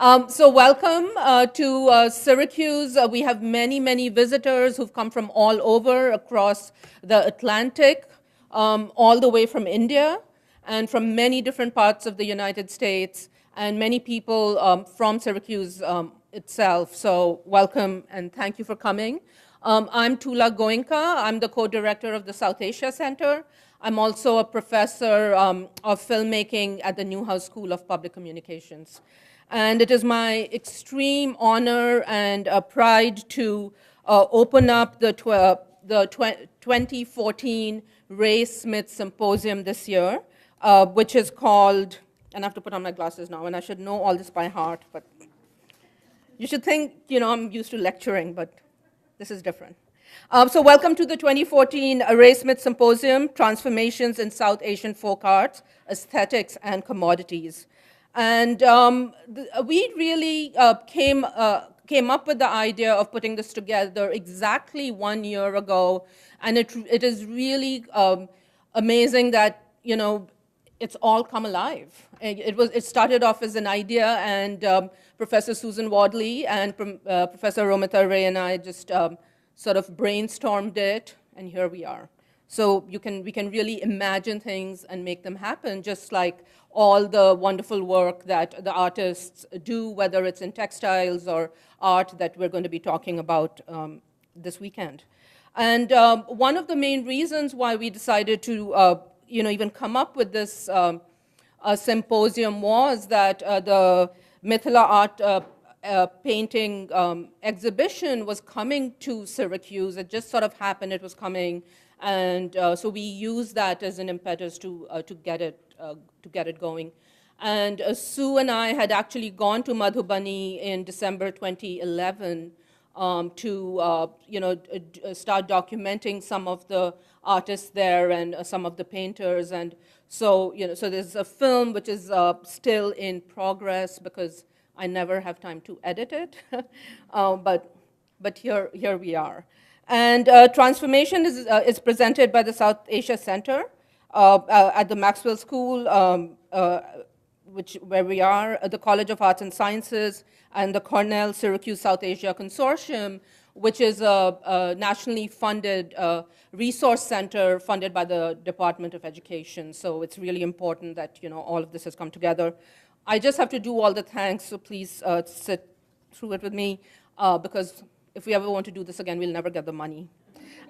So welcome to Syracuse. We have many, many visitors who've come from all over across the Atlantic, all the way from India, and from many different parts of the United States, and many people from Syracuse itself. So welcome and thank you for coming. I'm Tula Goenka. I'm the co-director of the South Asia Center. I'm also a professor of filmmaking at the Newhouse School of Public Communications. And it is my extreme honor and pride to open up the 2014 Ray Smith Symposium this year, which is called, and I have to put on my glasses now, and I should know all this by heart, but you should think, I'm used to lecturing, but this is different. So welcome to the 2014 Ray Smith Symposium, Transformations in South Asian Folk Arts, Aesthetics, and Commodities. And we really came up with the idea of putting this together exactly 1 year ago, and it is really amazing that it's all come alive. It started off as an idea, and Professor Susan Wadley and Professor Romita Ray and I just sort of brainstormed it, and here we are. So we can really imagine things and make them happen, just like all the wonderful work that the artists do, whether it's in textiles or art that we're going to be talking about this weekend. And one of the main reasons why we decided to even come up with this symposium was that the Mithila art painting exhibition was coming to Syracuse. It just sort of happened, it was coming. And so we used that as an impetus to get it going. And Sue and I had actually gone to Madhubani in December 2011 to start documenting some of the artists there and some of the painters. And so so there's a film which is still in progress because I never have time to edit it, but here we are. And Transformation is presented by the South Asia Center at the Maxwell School, where we are, the College of Arts and Sciences, and the Cornell Syracuse South Asia Consortium, which is a nationally funded resource center funded by the Department of Education. So it's really important that all of this has come together. I just have to do all the thanks, so please sit through it with me, because if we ever want to do this again, we'll never get the money.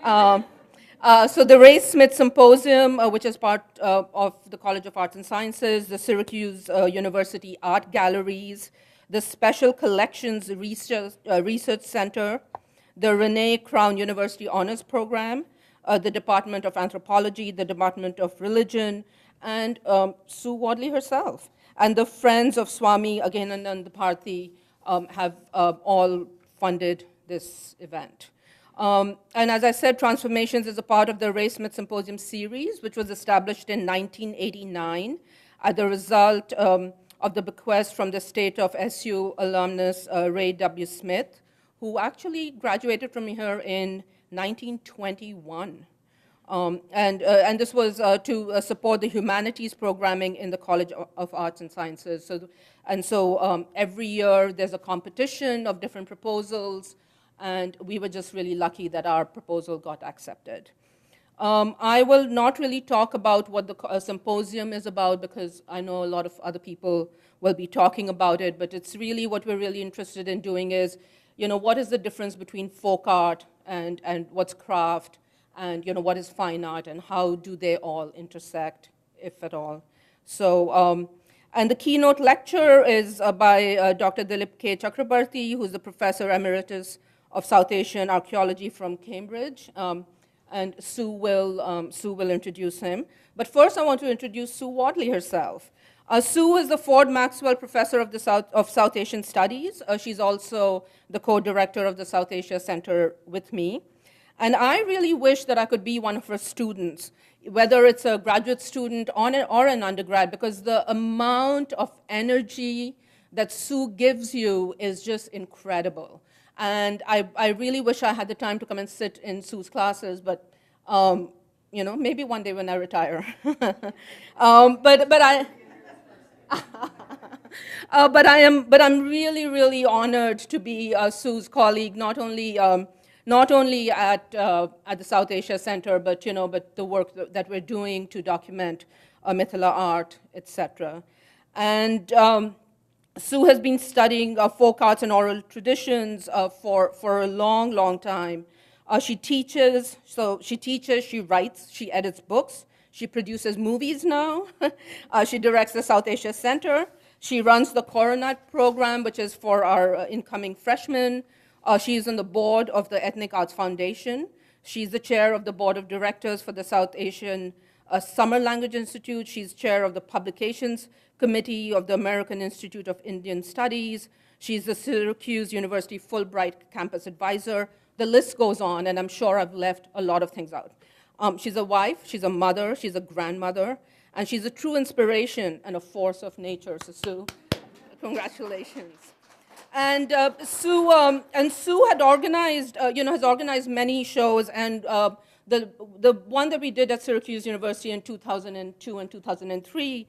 So the Ray Smith Symposium, which is part of the College of Arts and Sciences, the Syracuse University Art Galleries, the Special Collections Research Center, the Renee Crown University Honors Program, the Department of Anthropology, the Department of Religion, and Sue Wadley herself. And the Friends of Swami Aghenanand Bharti have all funded this event. And as I said, Transformations is a part of the Ray Smith Symposium series, which was established in 1989 as the result of the bequest from the state of SU alumnus Ray W. Smith, who actually graduated from here in 1921. And this was to support the humanities programming in the College of Arts and Sciences. So every year there's a competition of different proposals, and we were just really lucky that our proposal got accepted. I will not really talk about what the symposium is about because I know a lot of other people will be talking about it, but it's really what we're really interested in doing is, what is the difference between folk art and what's craft, and what is fine art, and how do they all intersect, if at all. So, and the keynote lecture is by Dr. Dilip Chakrabarti, who's the Professor Emeritus of South Asian Archaeology from Cambridge, and Sue will introduce him. But first I want to introduce Sue Wadley herself. Sue is the Ford Maxwell Professor of South Asian Studies. She's also the co-director of the South Asia Center with me. And I really wish that I could be one of her students, whether it's a graduate student or an undergrad, because the amount of energy that Sue gives you is just incredible. And I really wish I had the time to come and sit in Sue's classes, but maybe one day when I retire. But I But I'm really, really honored to be Sue's colleague, not only at the South Asia Center, but but the work that we're doing to document Mithila art, etc. And Sue has been studying folk arts and oral traditions for a long, long time. She teaches, she writes, she edits books, she produces movies now. She directs the South Asia Center. She runs the Coronat program, which is for our incoming freshmen. She is on the board of the Ethnic Arts Foundation. She's the chair of the board of directors for the South Asian Summer Language Institute. She's chair of the publications committee of the American Institute of Indian Studies. She's the Syracuse University Fulbright campus advisor. The list goes on, and I'm sure I've left a lot of things out. She's a wife, she's a mother, she's a grandmother, and she's a true inspiration and a force of nature. So Sue, congratulations. And Sue had organized, has organized many shows, and the one that we did at Syracuse University in 2002 and 2003,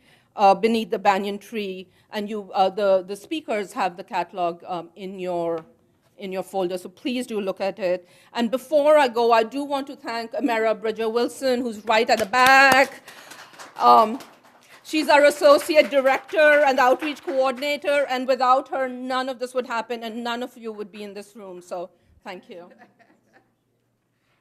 Beneath the Banyan Tree, and the speakers have the catalog in your folder, so please do look at it. And before I go, I do want to thank Amara Bridger-Wilson, who's right at the back. She's our associate director and outreach coordinator, and without her, none of this would happen, and none of you would be in this room, so thank you.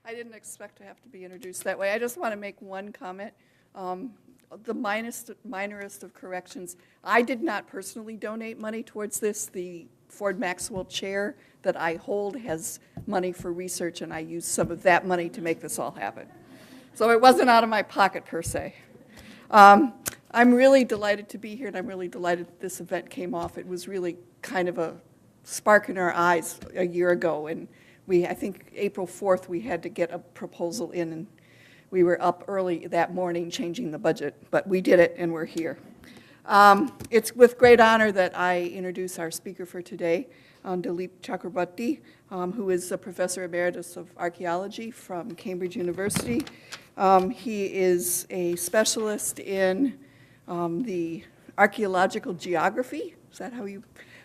I didn't expect to have to be introduced that way. I just want to make one comment. The minorest of corrections, I did not personally donate money towards this. The Ford Maxwell chair that I hold has money for research, and I used some of that money to make this all happen. So it wasn't out of my pocket, per se. I'm really delighted to be here, and I'm really delighted that this event came off. It was really kind of a spark in our eyes a year ago, and I think April 4th, we had to get a proposal in, and we were up early that morning changing the budget, but we did it, and we're here. It's with great honor that I introduce our speaker for today, Dilip Chakrabarti, who is a professor emeritus of archaeology from Cambridge University. He is a specialist in the archaeological geography, is that how you,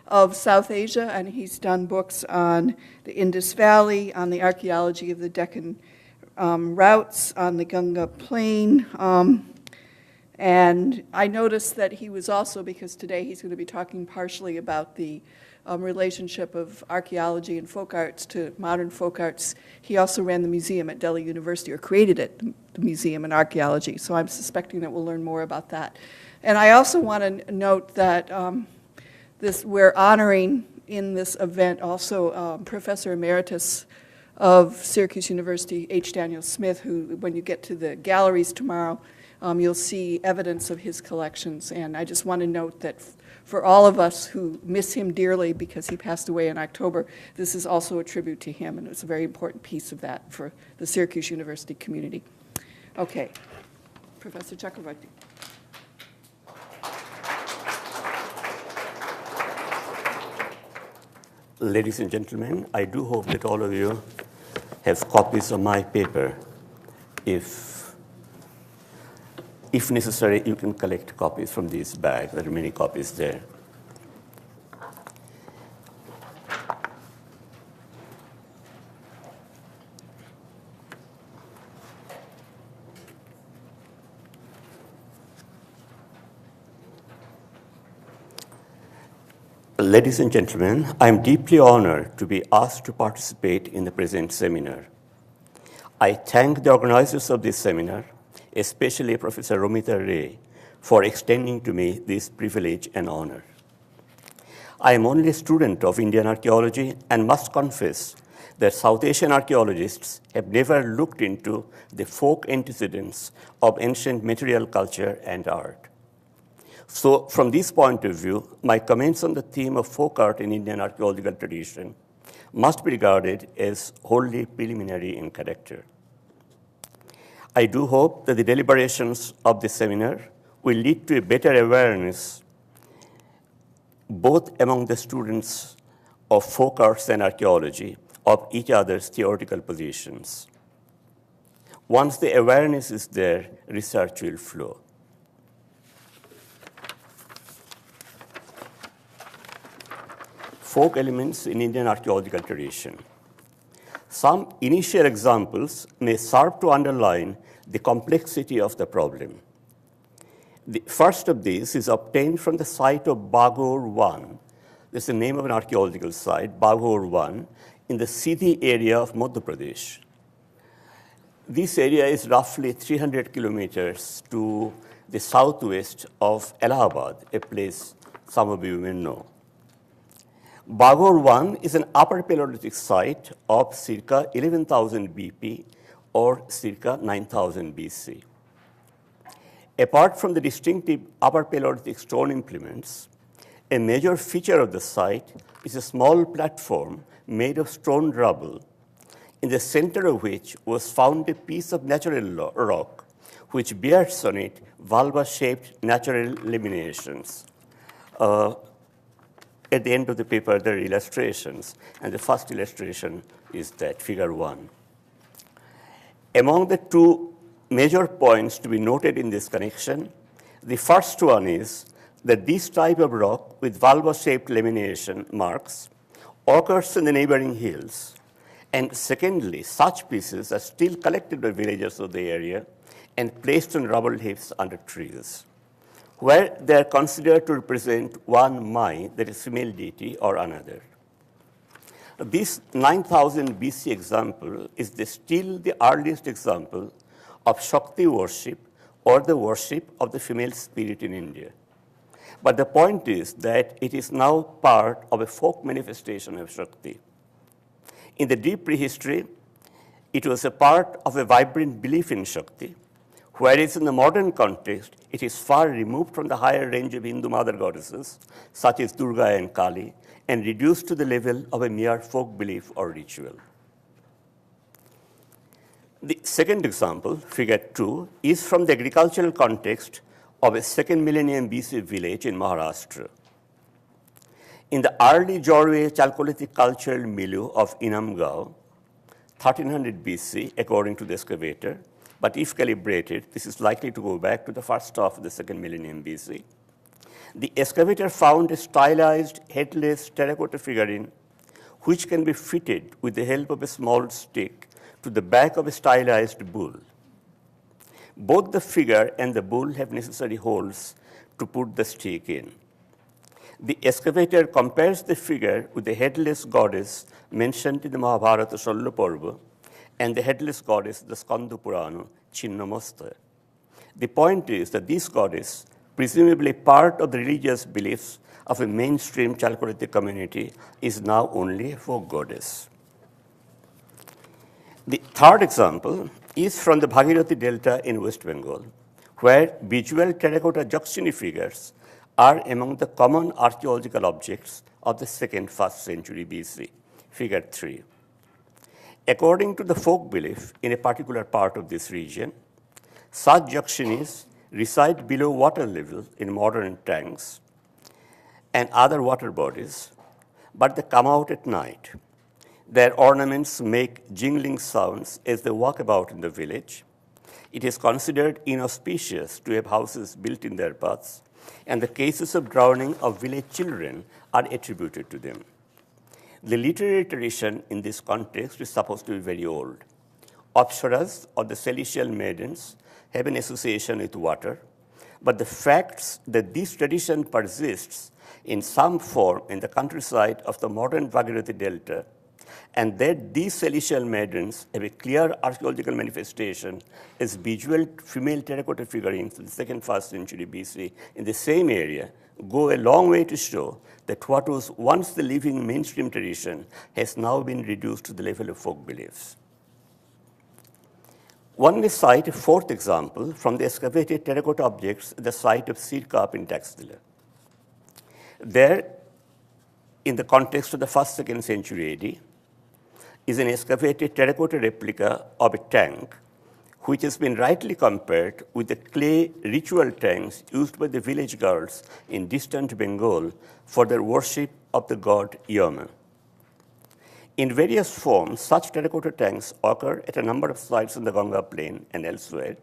of South Asia, and he's done books on the Indus Valley, on the archaeology of the Deccan routes, on the Ganga Plain, and I noticed that he was also, because today he's going to be talking partially about the relationship of archaeology and folk arts to modern folk arts. He also ran the museum at Delhi University, or created it, the Museum in Archaeology, so I'm suspecting that we'll learn more about that. And I also want to note that we're honoring in this event also Professor Emeritus of Syracuse University, H. Daniel Smith, who, when you get to the galleries tomorrow, you'll see evidence of his collections. And I just want to note that for all of us who miss him dearly because he passed away in October, this is also a tribute to him, and it's a very important piece of that for the Syracuse University community. Okay, Professor Chakrabarti. Ladies and gentlemen, I do hope that all of you have copies of my paper. If necessary, you can collect copies from these bags. There are many copies there. Ladies and gentlemen, I am deeply honored to be asked to participate in the present seminar. I thank the organizers of this seminar, especially Professor Romita Ray, for extending to me this privilege and honor. I am only a student of Indian archaeology and must confess that South Asian archaeologists have never looked into the folk antecedents of ancient material culture and art. So from this point of view, my comments on the theme of folk art in Indian archaeological tradition must be regarded as wholly preliminary in character. I do hope that the deliberations of this seminar will lead to a better awareness both among the students of folk arts and archaeology of each other's theoretical positions. Once the awareness is there, research will flow. folk elements in Indian archaeological tradition. Some initial examples may serve to underline the complexity of the problem. The first of these is obtained from the site of Bagor 1. This is the name of an archaeological site, Bagor 1, in the Sindhi area of Madhya Pradesh. This area is roughly 300 kilometers to the southwest of Allahabad, a place some of you may know. Bagor 1 is an upper Paleolithic site of circa 11,000 BP or circa 9,000 BC. Apart from the distinctive upper Paleolithic stone implements, a major feature of the site is a small platform made of stone rubble, in the center of which was found a piece of natural rock, which bears on it vulva-shaped natural laminations. At the end of the paper, there are illustrations, and the first illustration is that, figure 1. Among the two major points to be noted in this connection, the first one is that this type of rock with vulva-shaped lamination marks occurs in the neighboring hills. And secondly, such pieces are still collected by villagers of the area and placed on rubble heaps under trees, where they are considered to represent one Mai, that is female deity, or another. This 9000 BC example is still the earliest example of Shakti worship or the worship of the female spirit in India. But the point is that it is now part of a folk manifestation of Shakti. In the deep prehistory, it was a part of a vibrant belief in Shakti, whereas in the modern context, it is far removed from the higher range of Hindu mother goddesses, such as Durga and Kali, and reduced to the level of a mere folk belief or ritual. The second example, figure 2, is from the agricultural context of a 2nd millennium BC village in Maharashtra. In the early Jorwe Chalcolithic cultural milieu of Inamgao, 1300 BC, according to the excavator, but if calibrated, this is likely to go back to the first half of the 2nd millennium BC. The excavator found a stylized, headless terracotta figurine which can be fitted with the help of a small stick to the back of a stylized bull. Both the figure and the bull have necessary holes to put the stick in. The excavator compares the figure with the headless goddess mentioned in the Mahabharata Shalya Parva and the headless goddess, the Skanda Purana, Chinnamasta. The point is that this goddess, presumably part of the religious beliefs of a mainstream Chalcolithic community, is now only a folk goddess. The third example is from the Bhagirathi Delta in West Bengal, where visual terracotta juxtini figures are among the common archaeological objects of the 1st century BC, figure 3. According to the folk belief in a particular part of this region, such juxtinis reside below water level in modern tanks and other water bodies, but they come out at night. Their ornaments make jingling sounds as they walk about in the village. It is considered inauspicious to have houses built in their paths, and the cases of drowning of village children are attributed to them. The literary tradition in this context is supposed to be very old. Apsaras, or the celestial maidens, have an association with water, but the facts that this tradition persists in some form in the countryside of the modern Bhagirathi Delta, and that these celestial maidens have a clear archaeological manifestation as visual female terracotta figurines in the 1st century BC in the same area, go a long way to show that what was once the living mainstream tradition has now been reduced to the level of folk beliefs. One may cite a fourth example from the excavated terracotta objects at the site of Sirkap in Taxila. There, in the context of the 1st, 2nd century AD, is an excavated terracotta replica of a tank which has been rightly compared with the clay ritual tanks used by the village girls in distant Bengal for their worship of the god Yama. In various forms, such terracotta tanks occur at a number of sites in the Ganga plain and elsewhere,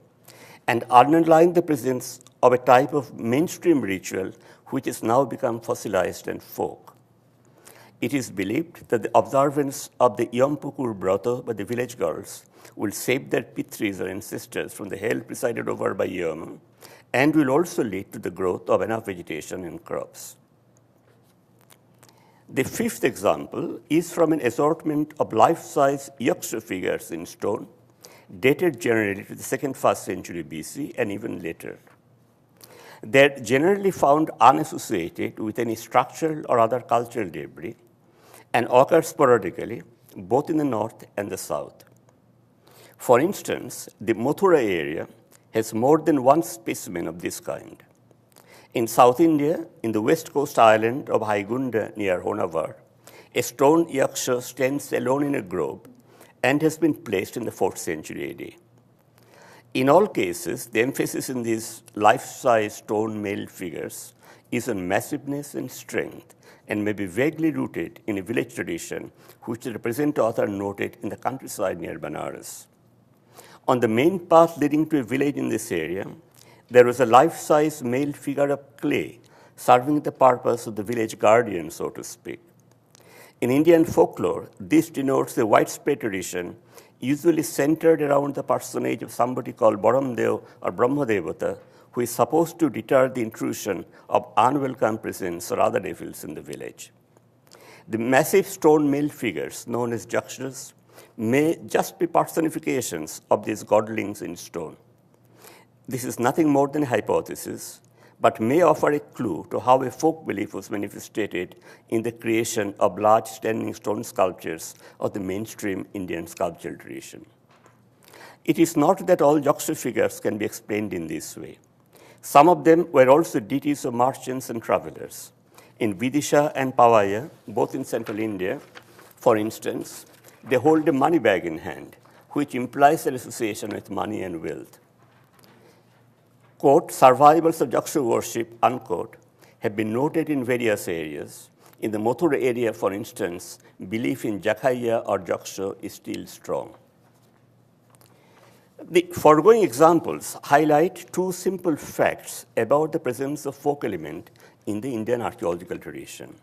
and underline the presence of a type of mainstream ritual which has now become fossilized and folk. It is believed that the observance of the Yompukur Brata by the village girls will save their pitris or ancestors from the hell presided over by Yom, and will also lead to the growth of enough vegetation and crops. The fifth example is from an assortment of life-size yaksha figures in stone, dated generally to the 1st century BC and even later. They're generally found unassociated with any structural or other cultural debris and occur sporadically, both in the north and the south. For instance, the Mathura area has more than one specimen of this kind. In South India, in the west coast island of Haigunda near Honavar, a stone yaksha stands alone in a grove and has been placed in the 4th century AD. In all cases, the emphasis in these life-size stone male figures is on massiveness and strength, and may be vaguely rooted in a village tradition, which the present author noted in the countryside near Banaras. On the main path leading to a village in this area, there was a life-size male figure of clay serving the purpose of the village guardian, so to speak. In Indian folklore, this denotes a widespread tradition, usually centered around the personage of somebody called Baramdev or Brahmadevata, who is supposed to deter the intrusion of unwelcome presence or other devils in the village. The massive stone male figures, known as jakshas, may just be personifications of these godlings in stone. This is nothing more than a hypothesis, but may offer a clue to how a folk belief was manifested in the creation of large standing stone sculptures of the mainstream Indian sculptural tradition. It is not that all yaksha figures can be explained in this way. Some of them were also deities of merchants and travelers. In Vidisha and Pavaya, both in central India, for instance, they hold a money bag in hand, which implies an association with money and wealth. Quote, survivals of yaksha worship, unquote, have been noted in various areas. In the Mathura area, for instance, belief in Jakhaya or yaksha is still strong. The foregoing examples highlight two simple facts about the presence of folk element in the Indian archaeological tradition.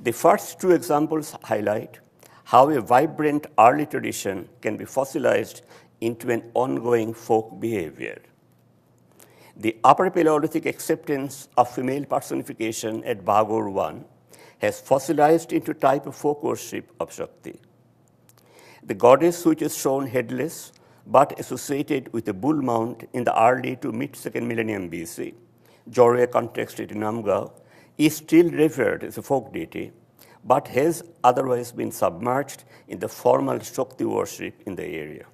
The first two examples highlight how a vibrant early tradition can be fossilized into an ongoing folk behavior. The Upper Paleolithic acceptance of female personification at Bhagur I has fossilized into a type of folk worship of Shakti. The goddess, which is shown headless but associated with a bull mount in the early to mid-2nd millennium BC, Jorwe contexted in Namgao, is still revered as a folk deity, but has otherwise been submerged in the formal Shakti worship in the area.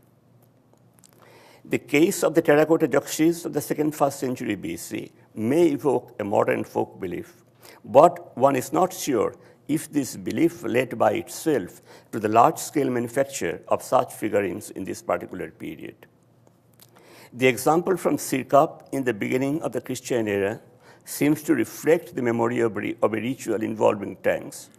The case of the terracotta jakshis of the 1st century BC may evoke a modern folk belief, but one is not sure if this belief led by itself to the large-scale manufacture of such figurines in this particular period. The example from Sirkap in the beginning of the Christian era seems to reflect the memory of a ritual involving tanks,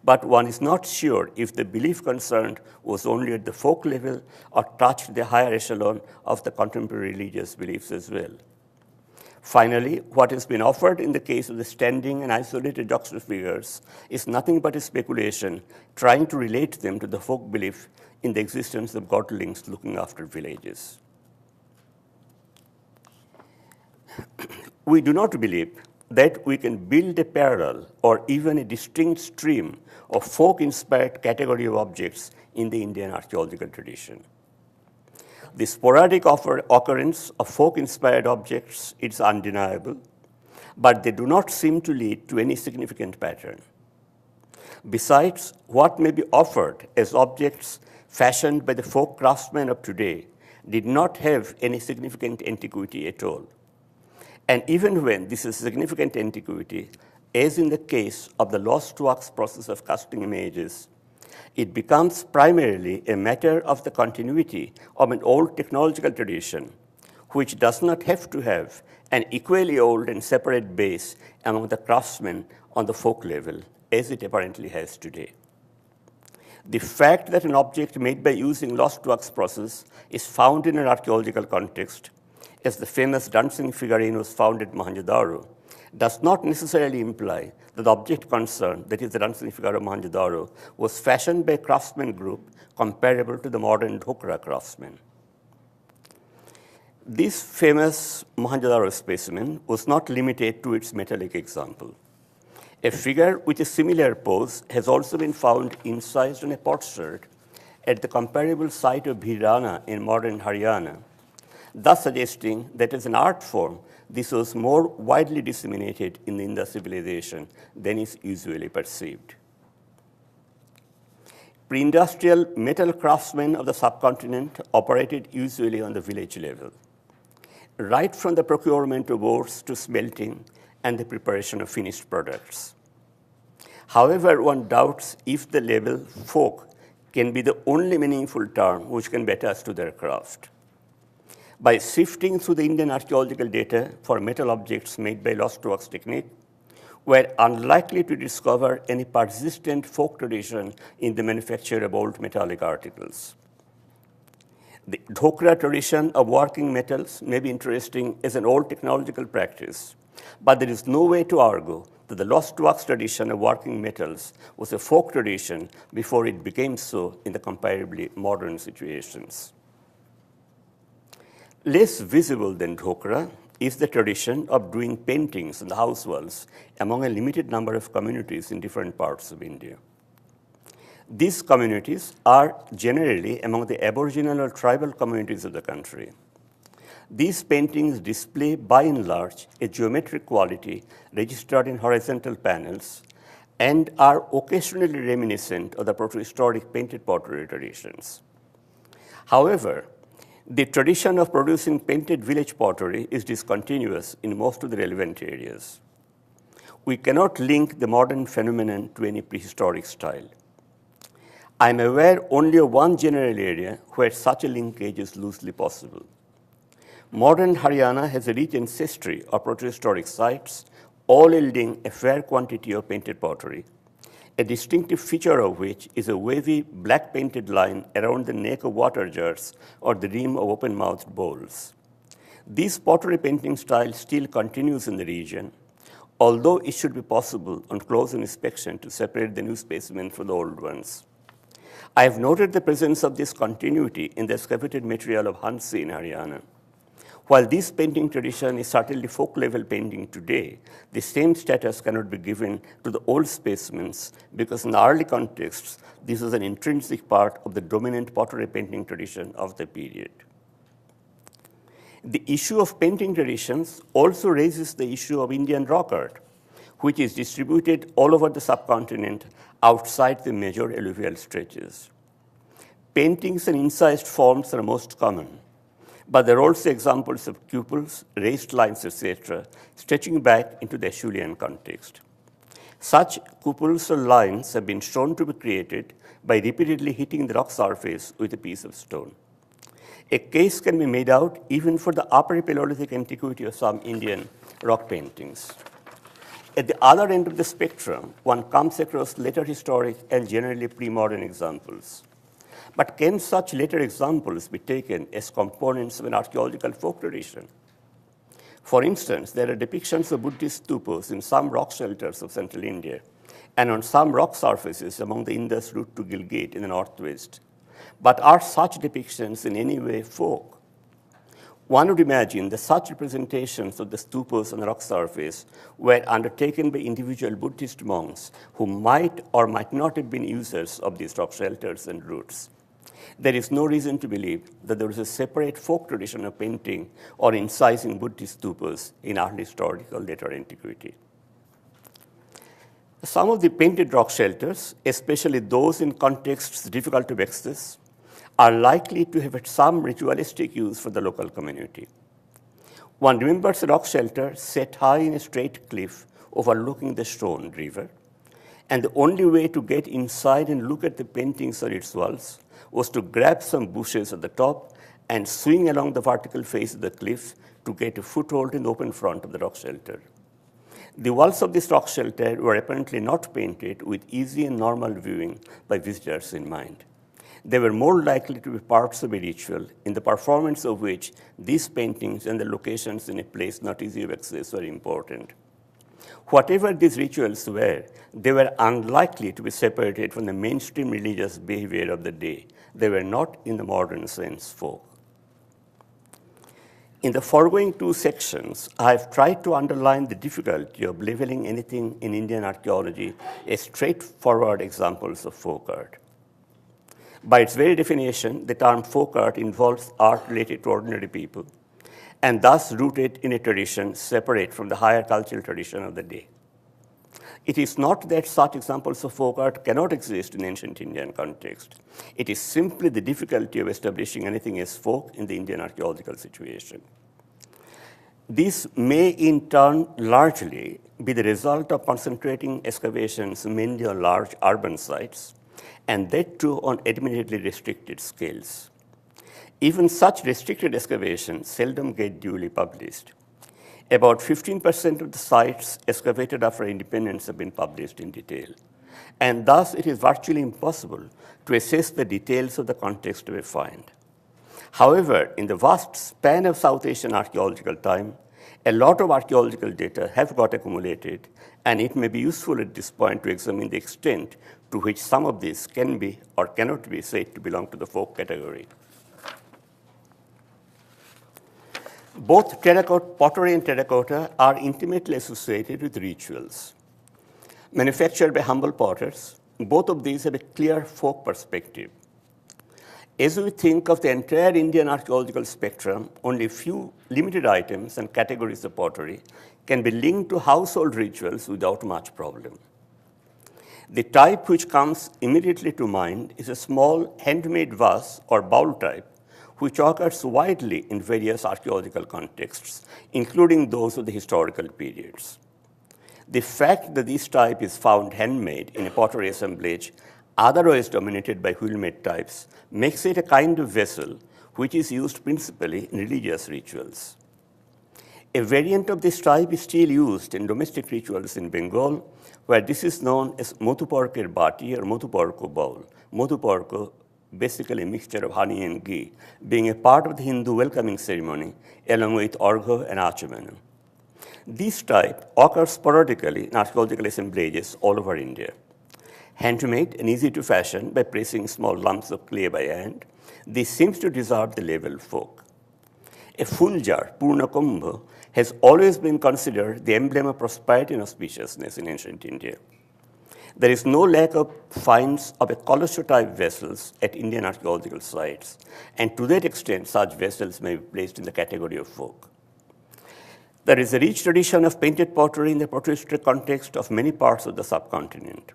but one is not sure if the belief concerned was only at the folk level or touched the higher echelon of the contemporary religious beliefs as well. Finally, what has been offered in the case of the standing and isolated yaksha figures is nothing but a speculation trying to relate them to the folk belief in the existence of godlings looking after villages. We do not believe that we can build a parallel or even a distinct stream of folk-inspired category of objects in the Indian archaeological tradition. The sporadic occurrence of folk-inspired objects is undeniable, but they do not seem to lead to any significant pattern. Besides, what may be offered as objects fashioned by the folk craftsmen of today did not have any significant antiquity at all. And even when this is significant antiquity, as in the case of the lost wax process of casting images, it becomes primarily a matter of the continuity of an old technological tradition, which does not have to have an equally old and separate base among the craftsmen on the folk level, as it apparently has today. The fact that an object made by using lost wax process is found in an archaeological context, as the famous dancing figurine was found at Mohenjo-daro, does not necessarily imply that the object concerned, that is the dancing figure of Mohenjo-daro, was fashioned by a craftsman group comparable to the modern Dhokra craftsmen. This famous Mohenjo-daro specimen was not limited to its metallic example. A figure with a similar pose has also been found incised on a potsherd at the comparable site of Bhirana in modern Haryana, thus suggesting that as an art form, this was more widely disseminated in the Indus civilization than is usually perceived. Pre-industrial metal craftsmen of the subcontinent operated usually on the village level, right from the procurement of ores to smelting and the preparation of finished products. However, one doubts if the label folk can be the only meaningful term which can be attached to their craft. By sifting through the Indian archaeological data for metal objects made by lost works technique, we're unlikely to discover any persistent folk tradition in the manufacture of old metallic articles. The Dhokra tradition of working metals may be interesting as an old technological practice, but there is no way to argue that the lost works tradition of working metals was a folk tradition before it became so in the comparably modern situations. Less visible than Dhokra is the tradition of doing paintings on the house walls among a limited number of communities in different parts of India. These communities are generally among the Aboriginal or tribal communities of the country. These paintings display, by and large, a geometric quality registered in horizontal panels and are occasionally reminiscent of the protohistoric painted pottery traditions. However, the tradition of producing painted village pottery is discontinuous in most of the relevant areas. We cannot link the modern phenomenon to any prehistoric style. I am aware only of one general area where such a linkage is loosely possible. Modern Haryana has a rich ancestry of protohistoric sites, all yielding a fair quantity of painted pottery, a distinctive feature of which is a wavy black painted line around the neck of water jars or the rim of open-mouthed bowls. This pottery painting style still continues in the region, although it should be possible on close inspection to separate the new specimen from the old ones. I have noted the presence of this continuity in the excavated material of Hansi in Haryana. While this painting tradition is certainly folk-level painting today, the same status cannot be given to the old specimens because in the early contexts, this is an intrinsic part of the dominant pottery painting tradition of the period. The issue of painting traditions also raises the issue of Indian rock art, which is distributed all over the subcontinent outside the major alluvial stretches. Paintings and incised forms are most common, but there are also examples of cupels, raised lines, etc., stretching back into the Acheulean context. Such cupels or lines have been shown to be created by repeatedly hitting the rock surface with a piece of stone. A case can be made out even for the upper Paleolithic antiquity of some Indian rock paintings. At the other end of the spectrum, one comes across later historic and generally pre-modern examples. But can such later examples be taken as components of an archaeological folk tradition? For instance, there are depictions of Buddhist stupas in some rock shelters of central India and on some rock surfaces among the Indus route to Gilgit in the northwest. But are such depictions in any way folk? One would imagine that such representations of the stupas on the rock surface were undertaken by individual Buddhist monks who might or might not have been users of these rock shelters and routes. There is no reason to believe that there is a separate folk tradition of painting or incising Buddhist stupas in early historical later antiquity. Some of the painted rock shelters, especially those in contexts difficult to access, are likely to have had some ritualistic use for the local community. One remembers a rock shelter set high in a straight cliff overlooking the Stone River, and the only way to get inside and look at the paintings on its walls was to grab some bushes at the top and swing along the vertical face of the cliff to get a foothold in the open front of the rock shelter. The walls of this rock shelter were apparently not painted with easy and normal viewing by visitors in mind. They were more likely to be parts of a ritual, in the performance of which these paintings and the locations in a place not easy of access were important. Whatever these rituals were, they were unlikely to be separated from the mainstream religious behavior of the day. They were not, in the modern sense, folk. In the foregoing two sections, I have tried to underline the difficulty of labeling anything in Indian archaeology as straightforward examples of folk art. By its very definition, the term folk art involves art related to ordinary people, and thus rooted in a tradition separate from the higher cultural tradition of the day. It is not that such examples of folk art cannot exist in ancient Indian context. It is simply the difficulty of establishing anything as folk in the Indian archaeological situation. This may in turn largely be the result of concentrating excavations mainly on large urban sites, and that too on admittedly restricted scales. Even such restricted excavations seldom get duly published. About 15% of the sites excavated after independence have been published in detail, and thus it is virtually impossible to assess the details of the context of a find. However, in the vast span of South Asian archaeological time, a lot of archaeological data have got accumulated, and it may be useful at this point to examine the extent to which some of these can be or cannot be said to belong to the folk category. Both pottery and terracotta are intimately associated with rituals. Manufactured by humble potters, both of these have a clear folk perspective. As we think of the entire Indian archaeological spectrum, only a few limited items and categories of pottery can be linked to household rituals without much problem. The type which comes immediately to mind is a small handmade vase or bowl type, which occurs widely in various archaeological contexts, including those of the historical periods. The fact that this type is found handmade in a pottery assemblage otherwise dominated by wheel-made types makes it a kind of vessel which is used principally in religious rituals. A variant of this type is still used in domestic rituals in Bengal, where this is known as Motuporker bati or Motuporko bowl. Motuporko, basically a mixture of honey and ghee, being a part of the Hindu welcoming ceremony along with Argha and Achamanam. This type occurs sporadically in archaeological assemblages all over India. Handmade and easy to fashion by pressing small lumps of clay by hand, this seems to deserve the label folk. A full jar, Purna Kumbha, has always been considered the emblem of prosperity and auspiciousness in ancient India. There is no lack of finds of a colossal-type vessels at Indian archaeological sites, and to that extent, such vessels may be placed in the category of folk. There is a rich tradition of painted pottery in the pottery context of many parts of the subcontinent.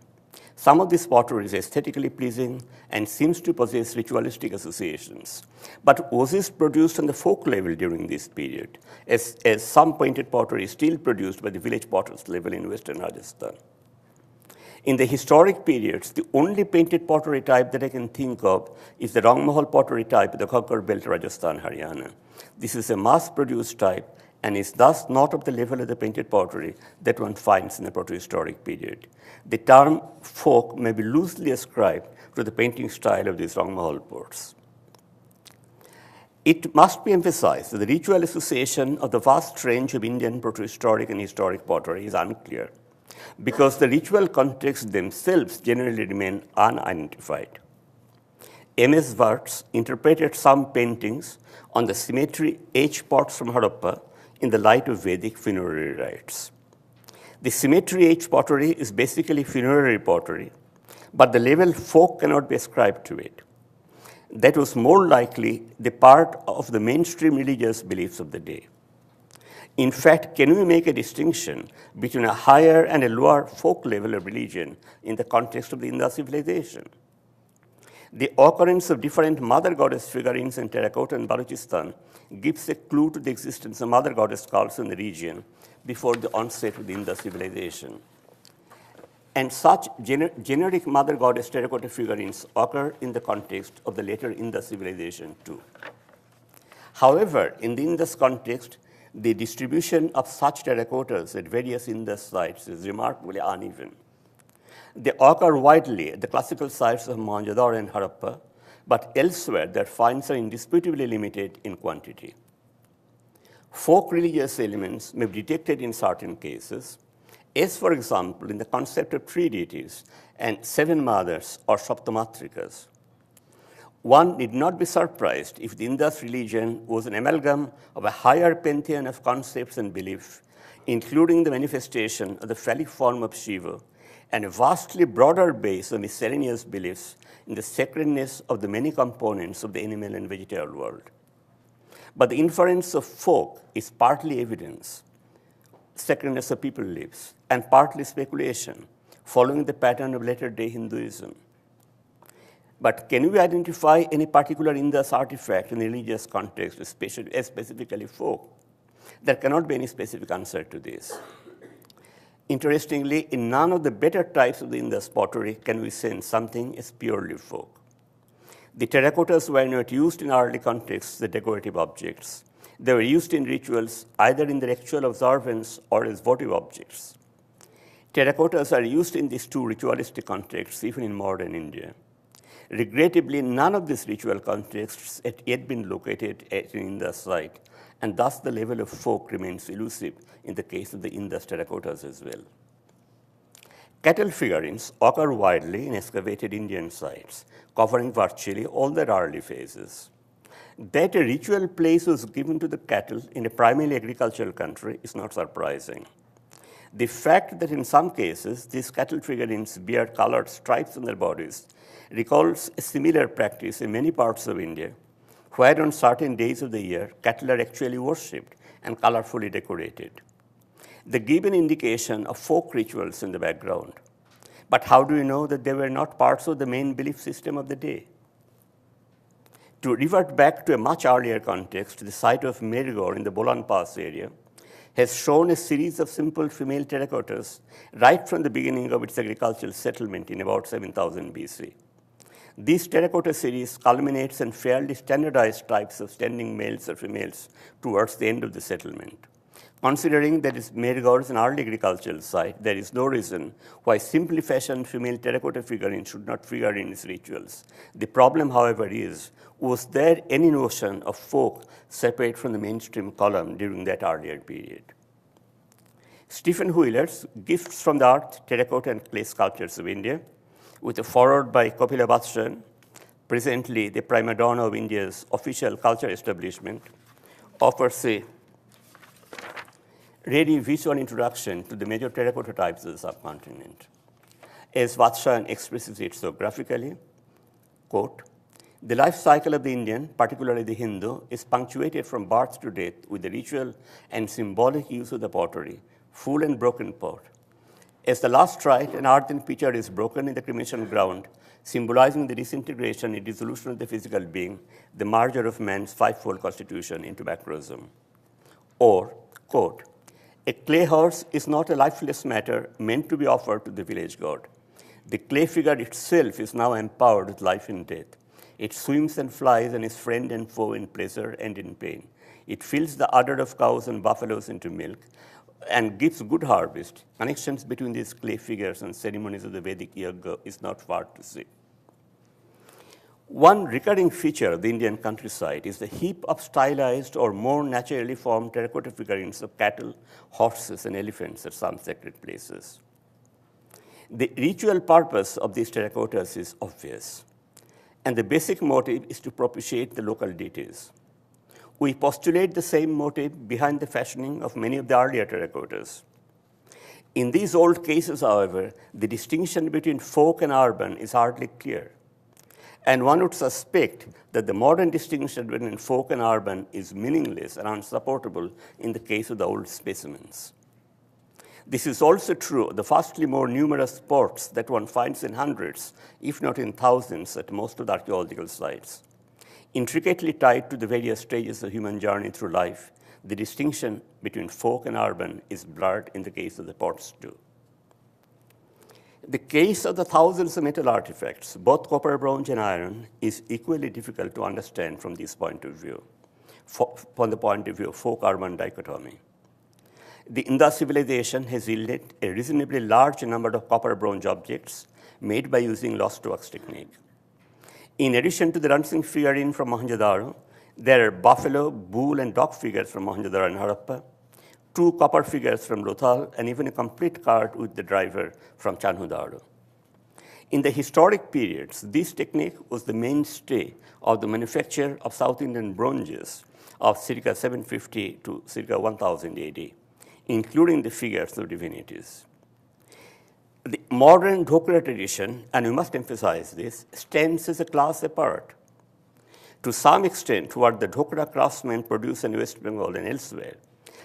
Some of this pottery is aesthetically pleasing and seems to possess ritualistic associations. But was this produced on the folk level during this period, as some painted pottery is still produced by the village potters level in western Rajasthan? In the historic periods, the only painted pottery type that I can think of is the Rangmahal pottery type of the Khakar belt, Rajasthan, Haryana. This is a mass-produced type and is thus not of the level of the painted pottery that one finds in the protohistoric period. The term folk may be loosely ascribed to the painting style of these Rangmahal pots. It must be emphasized that the ritual association of the vast range of Indian protohistoric and historic pottery is unclear, because the ritual contexts themselves generally remain unidentified. M.S. Wirtz interpreted some paintings on the cemetery H pots from Harappa in the light of Vedic funerary rites. The cemetery H pottery is basically funerary pottery, but the label folk cannot be ascribed to it. That was more likely the part of the mainstream religious beliefs of the day. In fact, can we make a distinction between a higher and a lower folk level of religion in the context of the Indus civilization? The occurrence of different mother goddess figurines in terracotta and Balochistan gives a clue to the existence of mother goddess cults in the region before the onset of the Indus civilization. And such generic mother goddess terracotta figurines occur in the context of the later Indus civilization too. However, in the Indus context, the distribution of such terracottas at various Indus sites is remarkably uneven. They occur widely at the classical sites of Mohenjo-daro and Harappa, but elsewhere their finds are indisputably limited in quantity. Folk religious elements may be detected in certain cases, as, for example, in the concept of three deities and seven mothers or Saptamatrikas. One need not be surprised if the Indus religion was an amalgam of a higher pantheon of concepts and beliefs, including the manifestation of the phallic form of Shiva, and a vastly broader base of miscellaneous beliefs in the sacredness of the many components of the animal and vegetable world. But the inference of folk is partly evidence, sacredness of people lives, and partly speculation, following the pattern of later-day Hinduism. But can we identify any particular Indus artifact in the religious context, specifically folk? There cannot be any specific answer to this. Interestingly, in none of the better types of the Indus pottery can we sense something as purely folk. The terracottas were not used in early contexts as decorative objects. They were used in rituals, either in their actual observance or as votive objects. Terracottas are used in these two ritualistic contexts, even in modern India. Regrettably, none of these ritual contexts had yet been located at an Indus site, and thus the level of folk remains elusive in the case of the Indus terracottas as well. Cattle figurines occur widely in excavated Indian sites, covering virtually all their early phases. That a ritual place was given to the cattle in a primarily agricultural country is not surprising. The fact that in some cases these cattle figurines bear colored stripes on their bodies recalls a similar practice in many parts of India, where on certain days of the year, cattle are actually worshipped and colorfully decorated. They give an indication of folk rituals in the background. But how do we know that they were not parts of the main belief system of the day? To revert back to a much earlier context, the site of Mergor in the Bolan Pass area has shown a series of simple female terracottas right from the beginning of its agricultural settlement in about 7000 BC. This terracotta series culminates in fairly standardized types of standing males or females towards the end of the settlement. Considering that Mergor is an early agricultural site, there is no reason why simply fashioned female terracotta figurines should not figure in its rituals. The problem, however, is, was there any notion of folk separate from the mainstream column during that earlier period? Stephen Wheeler's Gifts from the Earth, Terracotta and Clay Sculptures of India, with a foreword by Kapila Bhattacharya, presently the prima donna of India's official culture establishment, offers a ready visual introduction to the major terracotta types of the subcontinent. As Bhattacharya expresses it so graphically, quote, "The life cycle of the Indian, particularly the Hindu, is punctuated from birth to death with the ritual and symbolic use of the pottery, full and broken pot. As the last rite, an earthen pitcher is broken in the cremation ground, symbolizing the disintegration and dissolution of the physical being, the merger of man's fivefold constitution into macrocosm." Or, quote, "A clay horse is not a lifeless matter meant to be offered to the village god. The clay figure itself is now empowered with life and death. It swims and flies and is friend and foe in pleasure and in pain. It fills the udder of cows and buffaloes into milk and gives good harvest. Connections between these clay figures and ceremonies of the Vedic yoga is not far to see." One recurring feature of the Indian countryside is the heap of stylized or more naturally formed terracotta figurines of cattle, horses, and elephants at some sacred places. The ritual purpose of these terracottas is obvious, and the basic motive is to propitiate the local deities. We postulate the same motive behind the fashioning of many of the earlier terracottas. In these old cases, however, the distinction between folk and urban is hardly clear. And one would suspect that the modern distinction between folk and urban is meaningless and unsupportable in the case of the old specimens. This is also true of the vastly more numerous spots that one finds in hundreds, if not in thousands, at most of the archaeological sites. Intricately tied to the various stages of human journey through life, the distinction between folk and urban is blurred in the case of the pots too. The case of the thousands of metal artifacts, both copper, bronze, and iron, is equally difficult to understand from this point of view, from the point of view of folk-urban dichotomy. The Indus civilization has yielded a reasonably large number of copper-bronze objects made by using lost wax technique. In addition to the Ranjing figurine from Mohenjo-daro, there are buffalo, bull, and dog figures from Mohenjo-daro and Harappa, 2 copper figures from Lothal, and even a complete cart with the driver from Chanhudaro. In the historic periods, this technique was the mainstay of the manufacture of South Indian bronzes of circa 750 to circa 1000 AD, including the figures of divinities. The modern Dhokra tradition, and we must emphasize this, stands as a class apart. To some extent, what the Dhokra craftsmen produce in West Bengal and elsewhere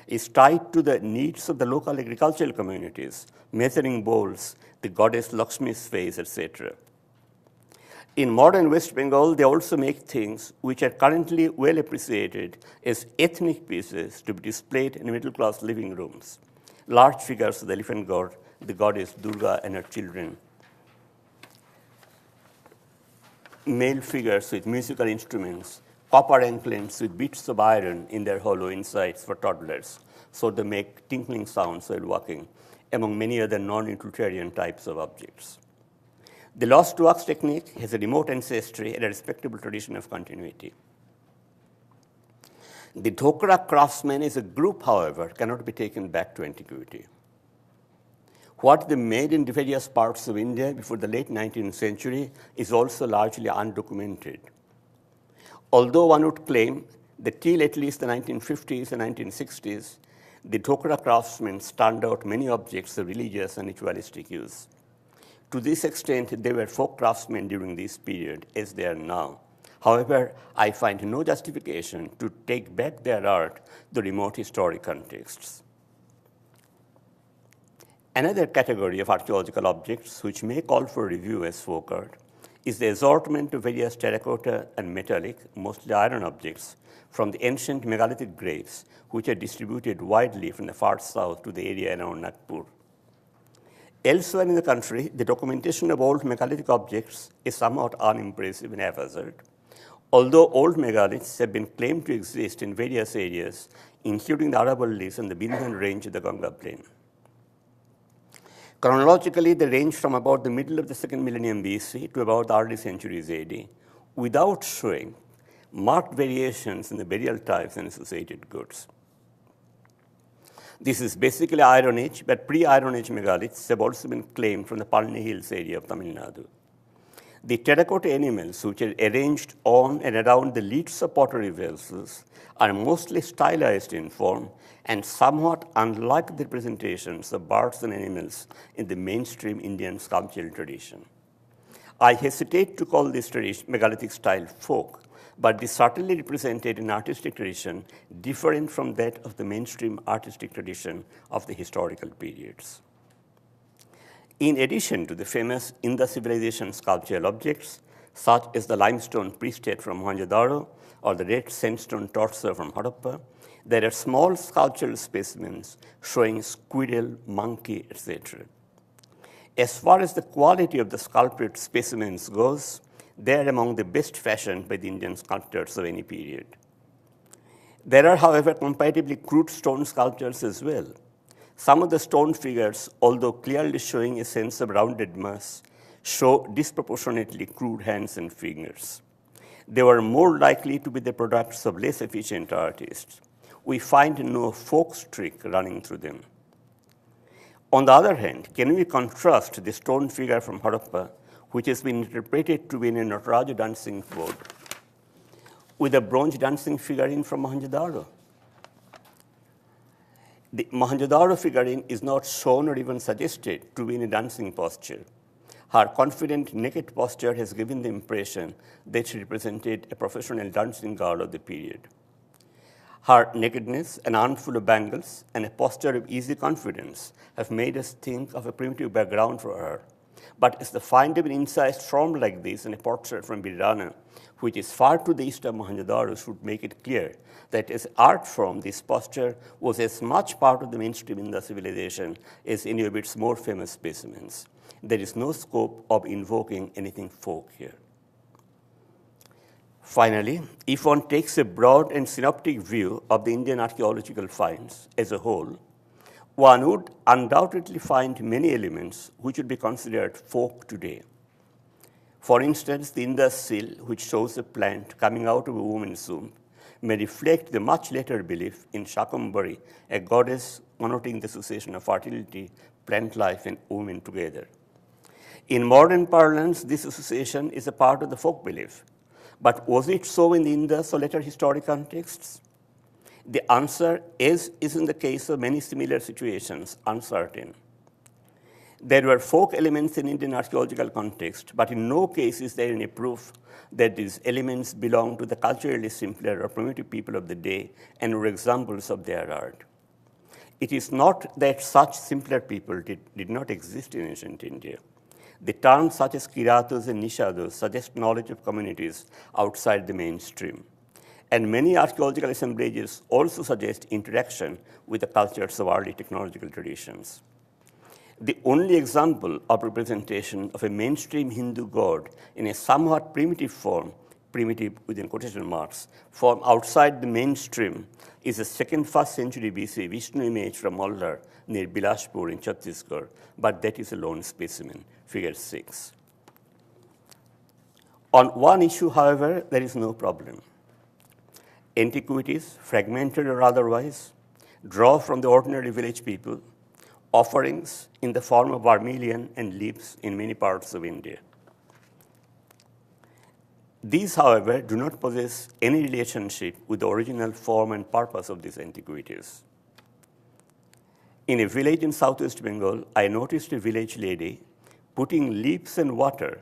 is tied to the needs of the local agricultural communities, measuring bowls, the goddess Lakshmi's face, etc. In modern West Bengal, they also make things which are currently well appreciated as ethnic pieces to be displayed in middle-class living rooms. Large figures of the elephant god, the goddess Durga and her children. Male figures with musical instruments, copper anklets with bits of iron in their hollow insides for toddlers, so they make tinkling sounds while walking, among many other non-utilitarian types of objects. The lost wax technique has a remote ancestry and a respectable tradition of continuity. The Dhokra craftsmen as a group, however, cannot be taken back to antiquity. What they made in various parts of India before the late 19th century is also largely undocumented. Although one would claim that till at least the 1950s and 1960s, the Dhokra craftsmen turned out many objects of religious and ritualistic use. To this extent, they were folk craftsmen during this period, as they are now. However, I find no justification to take back their art to remote historic contexts. Another category of archaeological objects which may call for review as folk art is the assortment of various terracotta and metallic, mostly iron objects, from the ancient megalithic graves, which are distributed widely from the far south to the area around Nagpur. Elsewhere in the country, the documentation of old megalithic objects is somewhat unimpressive and haphazard, although old megaliths have been claimed to exist in various areas, including the Aravallis and the Vindhyan range of the Ganga plain. Chronologically, they range from about the middle of the second millennium BC to about the early centuries AD, without showing marked variations in the burial types and associated goods. This is basically Iron Age, but pre-Iron Age megaliths have also been claimed from the Palni Hills area of Tamil Nadu. The terracotta animals, which are arranged on and around the lids of pottery vessels, are mostly stylized in form and somewhat unlike the representations of birds and animals in the mainstream Indian sculptural tradition. I hesitate to call this megalithic style folk, but this certainly represented an artistic tradition different from that of the mainstream artistic tradition of the historical periods. In addition to the famous Indus civilization sculptural objects, such as the limestone priesthead from Mohenjo-daro or the red sandstone torso from Harappa, there are small sculptural specimens showing squirrel, monkey, etc. As far as the quality of the sculpted specimens goes, they are among the best fashioned by the Indian sculptors of any period. There are, however, comparatively crude stone sculptures as well. Some of the stone figures, although clearly showing a sense of rounded mass, show disproportionately crude hands and fingers. They were more likely to be the products of less efficient artists. We find no folk streak running through them. On the other hand, can we contrast the stone figure from Harappa, which has been interpreted to be in a Nataraju dancing board, with a bronze dancing figurine from Mohenjo-daro? The Mohenjo-daro figurine is not shown or even suggested to be in a dancing posture. Her confident, naked posture has given the impression that she represented a professional dancing girl of the period. Her nakedness, an armful of bangles, and a posture of easy confidence have made us think of a primitive background for her. But it's the find of an incised form like this in a portrait from Birana, which is far to the east of Mohenjo-daro, should make it clear that as art form, this posture was as much part of the mainstream Indus civilization as any of its more famous specimens. There is no scope of invoking anything folk here. Finally, if one takes a broad and synoptic view of the Indian archaeological finds as a whole, one would undoubtedly find many elements which would be considered folk today. For instance, the Indus seal, which shows a plant coming out of a woman's womb, may reflect the much later belief in Shakambari, a goddess connoting the association of fertility, plant life, and women together. In modern parlance, this association is a part of the folk belief. But was it so in the Indus or later historic contexts? The answer is in the case of many similar situations, uncertain. There were folk elements in Indian archaeological context, but in no case is there any proof that these elements belong to the culturally simpler or primitive people of the day and were examples of their art. It is not that such simpler people did not exist in ancient India. The terms such as kiratos and nishados suggest knowledge of communities outside the mainstream. And many archaeological assemblages also suggest interaction with the cultures of early technological traditions. The only example of representation of a mainstream Hindu god in a somewhat primitive form, primitive within quotation marks, form outside the mainstream is a second first century BC Vishnu image from Mollar near Bilashpur in Chhattisgarh, but that is a lone specimen, figure 6. On one issue, however, there is no problem. Antiquities, fragmented or otherwise, draw from the ordinary village people offerings in the form of vermilion and leaves in many parts of India. These, however, do not possess any relationship with the original form and purpose of these antiquities. In a village in southwest Bengal, I noticed a village lady putting leaves and water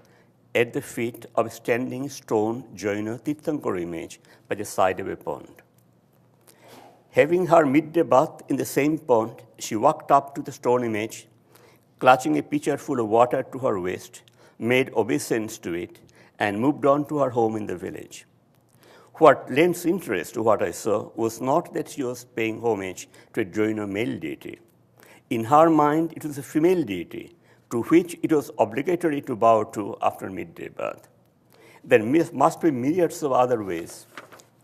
at the feet of a standing stone Jaina Tirthankar image by the side of a pond. Having her midday bath in the same pond, she walked up to the stone image, clutching a pitcher full of water to her waist, made obeisance to it, and moved on to her home in the village. What lends interest to what I saw was not that she was paying homage to a Jaina male deity. In her mind, it was a female deity to which it was obligatory to bow to after midday bath. There must be myriads of other ways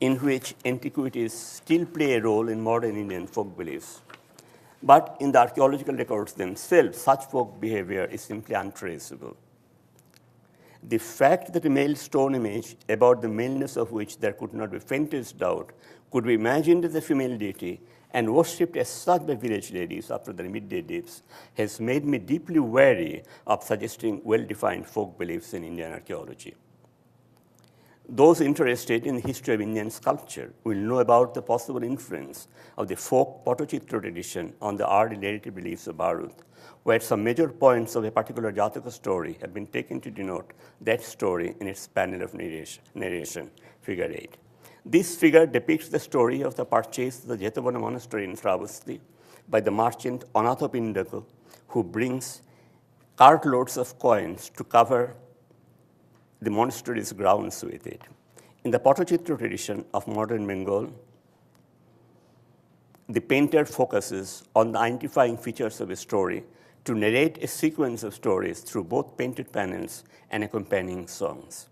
in which antiquities still play a role in modern Indian folk beliefs. But in the archaeological records themselves, such folk behavior is simply untraceable. The fact that a male stone image, about the maleness of which there could not be faintest doubt, could be imagined as a female deity and worshipped as such by village ladies after their midday dips, has made me deeply wary of suggesting well-defined folk beliefs in Indian archaeology. Those interested in the history of Indian sculpture will know about the possible influence of the folk Patachitra tradition on the early narrative beliefs of Bharat, where some major points of a particular Jataka story have been taken to denote that story in its panel of narration, figure 8. This figure depicts the story of the purchase of the Jetavana monastery in Sravasti by the merchant Anathapindaka, who brings cartloads of coins to cover the monastery's grounds with it. In the Patachitra tradition of modern Bengal, the painter focuses on the identifying features of a story to narrate a sequence of stories through both painted panels and accompanying songs.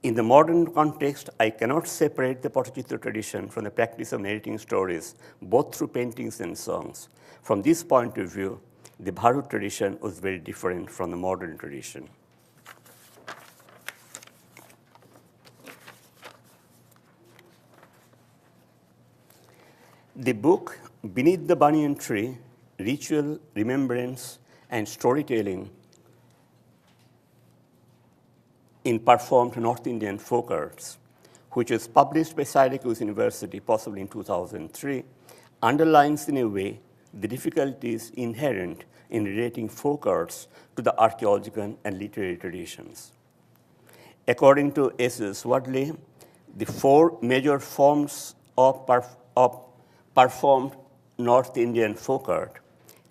In the modern context, I cannot separate the Patachitra tradition from the practice of narrating stories, both through paintings and songs. From this point of view, the Bharat tradition was very different from the modern tradition. The book, Beneath the Banyan Tree, Ritual, Remembrance, and Storytelling in Performed North Indian Folk Arts, which was published by Syracuse University, possibly in 2003, underlines in a way the difficulties inherent in relating folk arts to the archaeological and literary traditions. According to S.S. Wadley, the four major forms of performed North Indian folk art,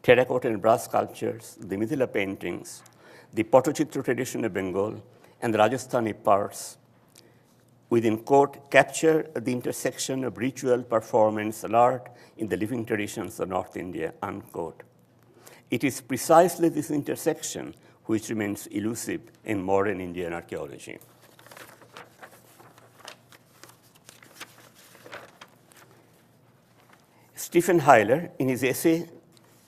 terracotta and brass sculptures, the Mithila paintings, the Patachitra tradition of Bengal, and the Rajasthani parts, within quote, capture the intersection of ritual, performance, and art in the living traditions of North India, unquote. It is precisely this intersection which remains elusive in modern Indian archaeology. Stephen Heiler, in his essay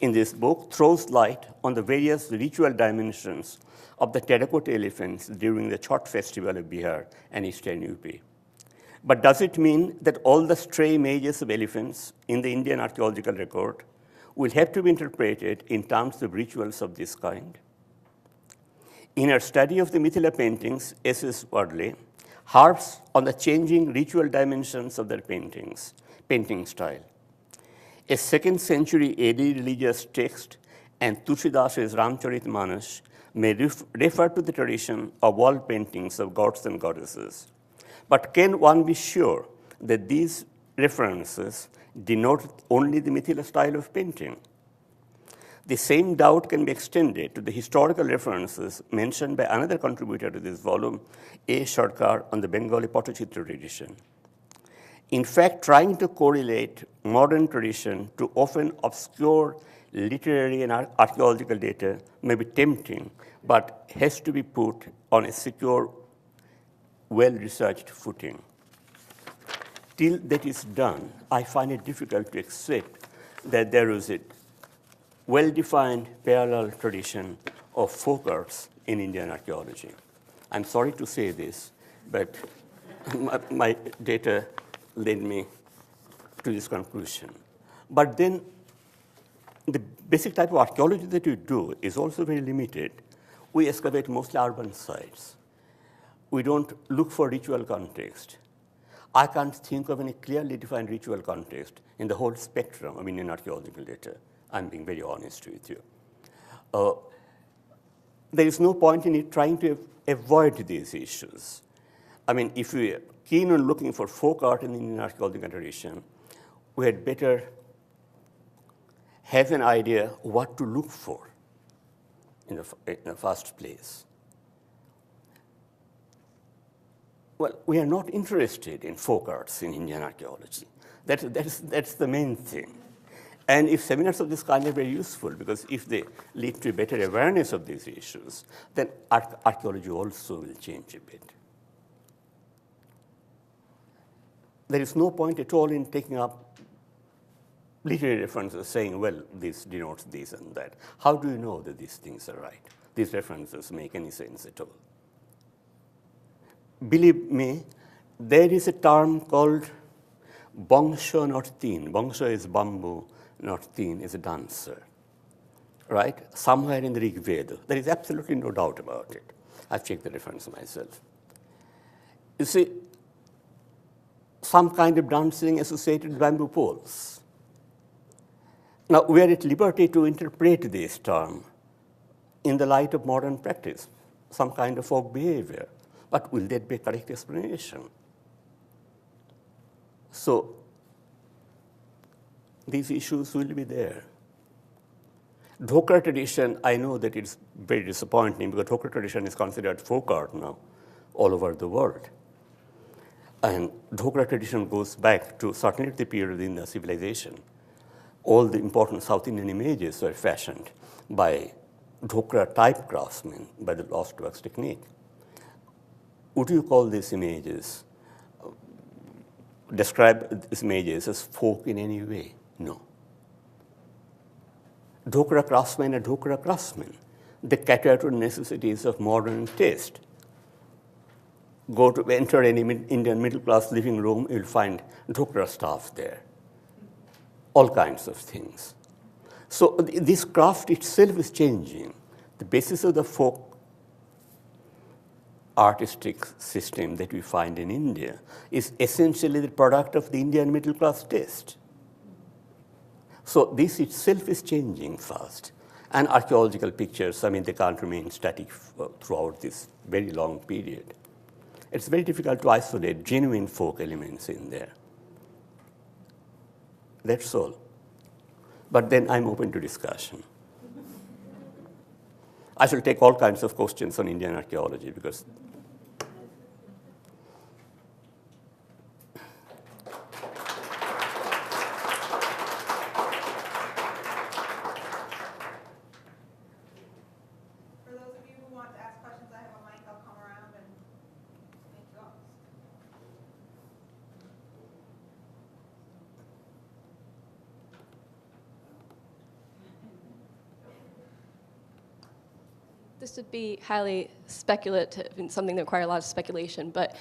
in this book, throws light on the various ritual dimensions of the terracotta elephants during the Chhath festival of Bihar and Eastern UP. But does it mean that all the stray images of elephants in the Indian archaeological record will have to be interpreted in terms of rituals of this kind? In her study of the Mithila paintings, S.S. Wadley harps on the changing ritual dimensions of their painting style. A 2nd century AD religious text and Tulsidasa's Ramcharitmanas may refer to the tradition of wall paintings of gods and goddesses. But can one be sure that these references denote only the Mithila style of painting? The same doubt can be extended to the historical references mentioned by another contributor to this volume, A. Sarkar, on the Bengali Patachitra tradition. In fact, trying to correlate modern tradition to often obscure literary and archaeological data may be tempting, but has to be put on a secure, well-researched footing. Till that is done, I find it difficult to accept that there is a well-defined parallel tradition of folk arts in Indian archaeology. I'm sorry to say this, but my data led me to this conclusion. But then the basic type of archaeology that we do is also very limited. We excavate mostly urban sites. We don't look for ritual context. I can't think of any clearly defined ritual context in the whole spectrum of Indian archaeological data. I'm being very honest with you. There is no point in it trying to avoid these issues. I mean, if we are keen on looking for folk art in the Indian archaeological tradition, we had better have an idea what to look for in the first place. Well, we are not interested in folk arts in Indian archaeology. That's the main thing. And if seminars of this kind are very useful, because if they lead to better awareness of these issues, then archaeology also will change a bit. There is no point at all in taking up literary references saying, well, this denotes this and that. How do you know that these things are right? These references make any sense at all. Believe me, there is a term called bangsha, not teen. Bangsha is bamboo, not teen is a dancer, right? Somewhere in the Rig Veda. There is absolutely no doubt about it. I've checked the reference myself. You see, some kind of dancing associated with bamboo poles. Now, we are at liberty to interpret this term in the light of modern practice, some kind of folk behavior. But will that be a correct explanation? So these issues will be there. Dhokra tradition, I know that it's very disappointing because Dhokra tradition is considered folk art now all over the world. And Dhokra tradition goes back to certainly the period of the Indian civilization. All the important South Indian images were fashioned by Dhokra type craftsmen by the lost works technique. Would you call these images, describe these images as folk in any way? No. Dhokra craftsmen are Dhokra craftsmen. They cater to the necessities of modern taste. Enter any Indian middle-class living room, you'll find Dhokra stuff there. All kinds of things. So this craft itself is changing. The basis of the folk artistic system that we find in India is essentially the product of the Indian middle-class taste. So this itself is changing fast. And archaeological pictures, I mean, they can't remain static throughout this very long period. It's very difficult to isolate genuine folk elements in there. That's all. But then I'm open to discussion. I shall take all kinds of questions on Indian archaeology because this would be highly speculative and something that requires a lot of speculation, but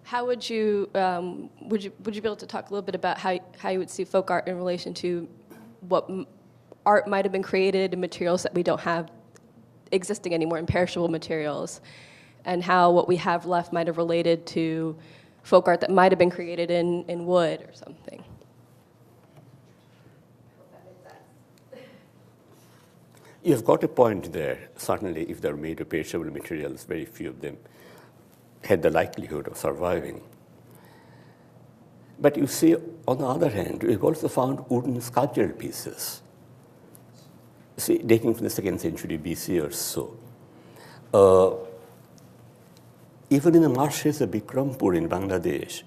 how would you be able to talk a little bit about how you would see folk art in relation to what art might have been created in materials that we don't have existing anymore, imperishable materials, and how what we have left might have related to folk art that might have been created in wood or something? You've got a point there. Certainly, if they're made of perishable materials, very few of them had the likelihood of surviving. But you see, on the other hand, we've also found wooden sculptural pieces, see, dating from the 2nd century BC or so. Even in the marshes of Bikrampur in Bangladesh,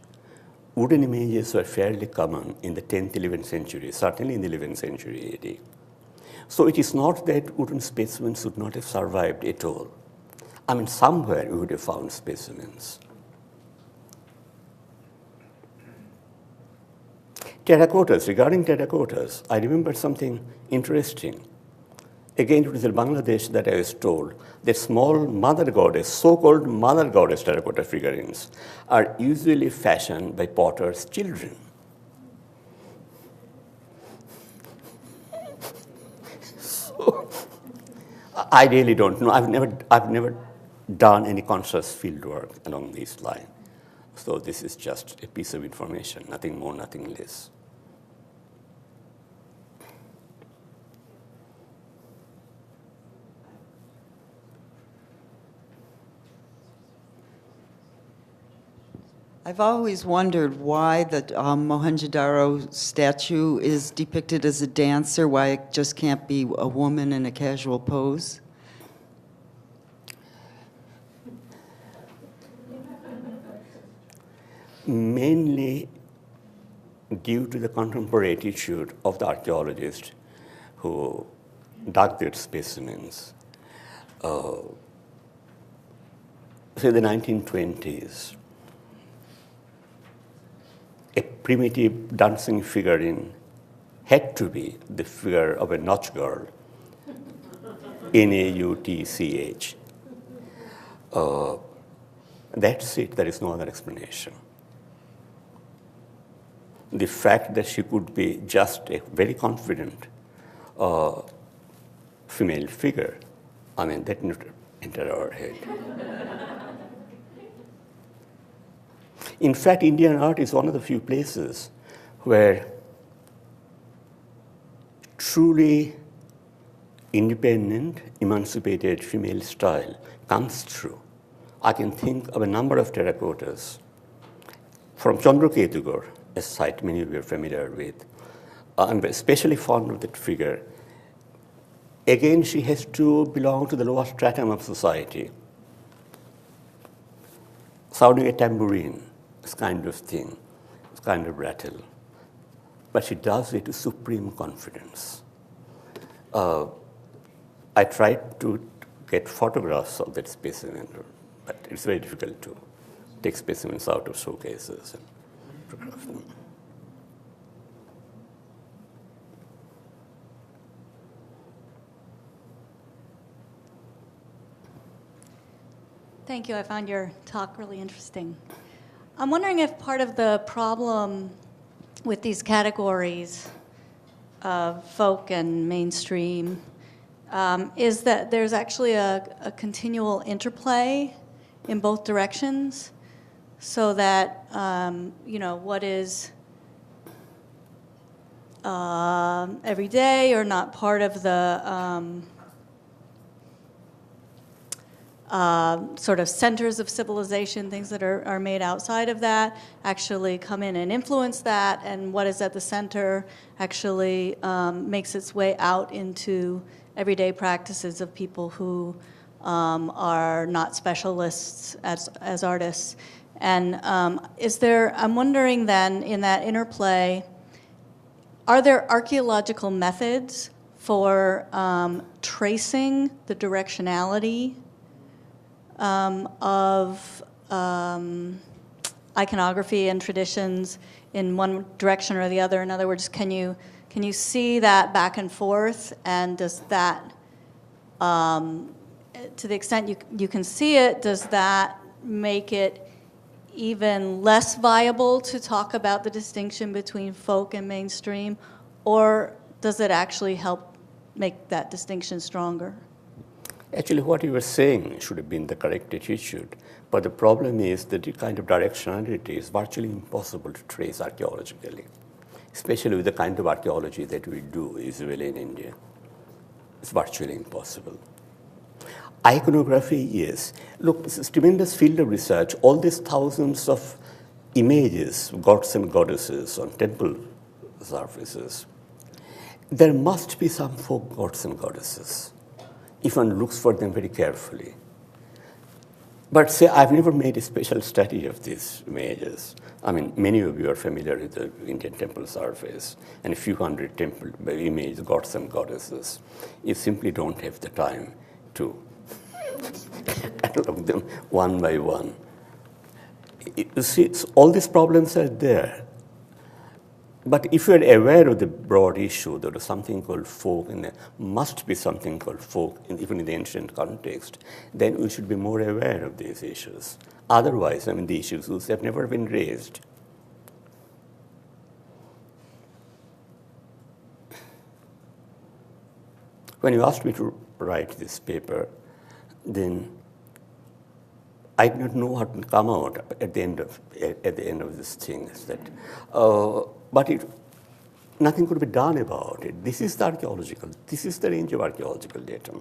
wooden images were fairly common in the 10th, 11th century, certainly in the 11th century AD. So it is not that wooden specimens would not have survived at all. I mean, somewhere we would have found specimens. Terracottas, regarding terracottas, I remember something interesting. Again, it was in Bangladesh that I was told that small mother goddess, so-called mother goddess terracotta figurines, are usually fashioned by potters' children. So, I really don't know. I've never done any conscious field work along these lines. So this is just a piece of information, nothing more, nothing less. I've always wondered why the Mohenjo-Daro statue is depicted as a dancer, why it just can't be a woman in a casual pose. Mainly due to the contemporary attitude of the archaeologists who dug their specimens. Say the 1920s, a primitive dancing figurine had to be the figure of a Nautch girl, Nautch. That's it, there is no other explanation. The fact that she could be just a very confident female figure, I mean, that didn't enter our head. In fact, Indian art is one of the few places where truly independent, emancipated female style comes through. I can think of a number of terracottas from Chandraketugarh, a site many of you are familiar with. I'm especially fond of that figure. Again, she has to belong to the lower stratum of society, sounding a tambourine, this kind of thing, this kind of rattle. But she does it with supreme confidence. I tried to get photographs of that specimen, but it's very difficult to take specimens out of showcases and photograph them. Thank you. I found your talk really interesting. I'm wondering if part of the problem with these categories of folk and mainstream is that there's actually a continual interplay in both directions, so that what is everyday or not part of the sort of centers of civilization, things that are made outside of that, actually come in and influence that, and what is at the center actually makes its way out into everyday practices of people who are not specialists as artists. And I'm wondering then, in that interplay, are there archaeological methods for tracing the directionality of iconography and traditions in one direction or the other? In other words, can you see that back and forth, and does that, to the extent you can see it, does that make it even less viable to talk about the distinction between folk and mainstream, or does it actually help make that distinction stronger? Actually, what you were saying should have been the correct attitude, but the problem is that the kind of directionality is virtually impossible to trace archaeologically, especially with the kind of archaeology that we do usually in India. It's virtually impossible. Iconography, yes. Look, this is a tremendous field of research. All these thousands of images, gods and goddesses on temple surfaces. There must be some folk gods and goddesses, if one looks for them very carefully. But say, I've never made a special study of these images. I mean, many of you are familiar with the Indian temple surface and a few hundred temple images, gods and goddesses. You simply don't have the time to catalog them one by one. You see, all these problems are there. But if you're aware of the broad issue, there is something called folk, and there must be something called folk, even in the ancient context, then we should be more aware of these issues. Otherwise, I mean, the issues have never been raised. When you asked me to write this paper, then I did not know what would come out at the end of this thing. But nothing could be done about it. This is the range of archaeological data.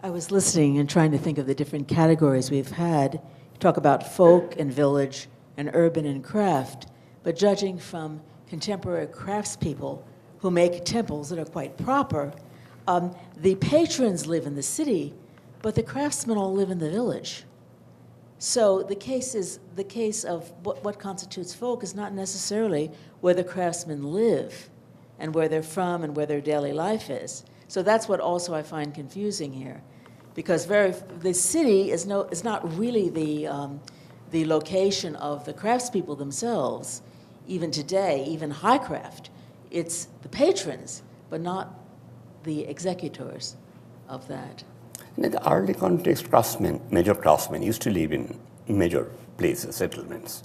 I was listening and trying to think of the different categories we've had. You talk about folk and village and urban and craft, but judging from contemporary craftspeople who make temples that are quite proper, the patrons live in the city, but the craftsmen all live in the village. So the case of what constitutes folk is not necessarily where the craftsmen live and where they're from and where their daily life is. So that's what also I find confusing here, because the city is not really the location of the craftspeople themselves. Even today, even high craft, it's the patrons, but not the executors of that. In the early context, major craftsmen used to live in major places, settlements.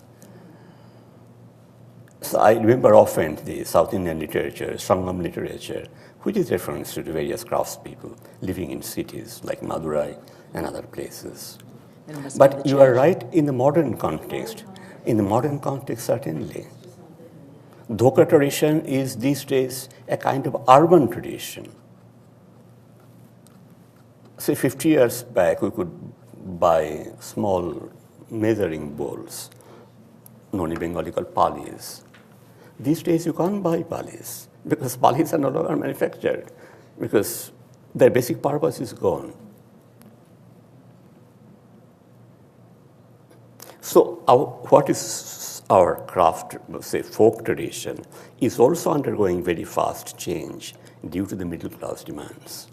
So I remember often the South Indian literature, Sangam literature, which is reference to the various craftspeople living in cities like Madurai and other places. But you are right in the modern context. In the modern context, certainly. Dhoka tradition is these days a kind of urban tradition. Say 50 years back, we could buy small measuring bowls, known in Bengali called palis. These days, you can't buy palis because palis are no longer manufactured because their basic purpose is gone. So what is our craft, say folk tradition, is also undergoing very fast change due to the middle class demands.